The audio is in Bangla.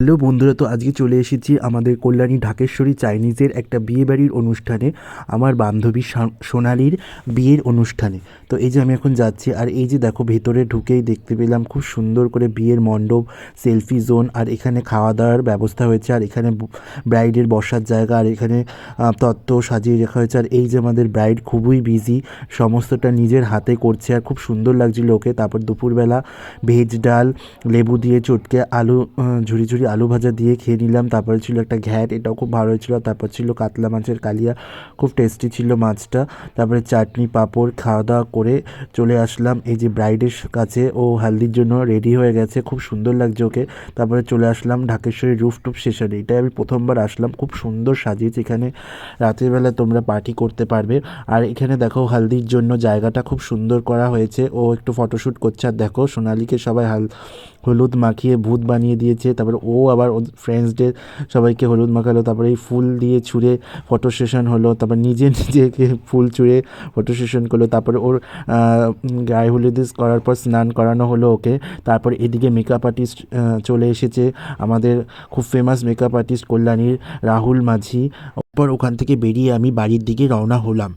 হ্যালো বন্ধুরা, তো আজকে চলে এসেছি আমাদের কল্যাণী ঢাকেশ্বরী চাইনিজের একটা বিয়েবাড়ির অনুষ্ঠানে, আমার বান্ধবী সোনালির বিয়ের অনুষ্ঠানে। তো এই যে আমি এখন যাচ্ছি, আর এই যে দেখো ভেতরে ঢুকেই দেখতে পেলাম খুব সুন্দর করে বিয়ের মণ্ডপ, সেলফি জোন, আর এখানে খাওয়া দাওয়ার ব্যবস্থা হয়েছে, আর এখানে ব্রাইডের বসার জায়গা, আর এখানে তত্ত্ব সাজিয়ে রাখা হয়েছে। আর এই যে আমাদের ব্রাইড খুবই বিজি, সমস্তটা নিজের হাতে করছে, আর খুব সুন্দর লাগছিল ওকে। তারপর দুপুরবেলা ভেজ ডাল, লেবু দিয়ে চটকে আলু, ঝুরি ঝুরি আলু ভাজা দিয়ে খেয়ে নিলাম। তারপরে ছিল একটা ঘ্যাট, এটাও খুব ভালো হয়েছিল। তারপর ছিল কাতলা মাছের কালিয়া, খুব টেস্টি ছিল মাছটা। তারপরে চাটনি পাঁপড়, খাওয়া দাওয়া করে চলে আসলাম এই যে ব্রাইডের কাছে। ও হালদির জন্য রেডি হয়ে গেছে, খুব সুন্দর লাগছে ওকে। তারপরে চলে আসলাম ঢাকেশ্বরী রুফটপ স্টেশনে। এটাই আমি প্রথমবার আসলাম, খুব সুন্দর সাজিয়েছে এখানে। রাতের বেলা তোমরা পার্টি করতে পারবে। আর এখানে দেখো হালদির জন্য জায়গাটা খুব সুন্দর করা হয়েছে। ও একটু ফটোশ্যুট করছে, আর দেখো সোনালিকে সবাই হলুদ মাখিয়ে ভূত বানিয়ে দিয়েছে। তারপরে ও আবার ওর ফ্রেন্ডসদের সবাইকে হলুদ মাখালো। তারপরে এই ফুল দিয়ে ছুঁড়ে ফটো সেশন হলো। তারপর নিজেকে ফুল ছুঁড়ে ফটো সেশন করলো। তারপরে ওর গায়ে হলুদ করার পর স্নান করানো হলো ওকে। তারপর এদিকে মেকআপ আর্টিস্ট চলে এসেছে, আমাদের খুব ফেমাস মেকআপ আর্টিস্ট কল্যাণীর রাহুল মাঝি। ওখান থেকে বেরিয়ে আমি বাড়ির দিকে রওনা হলাম।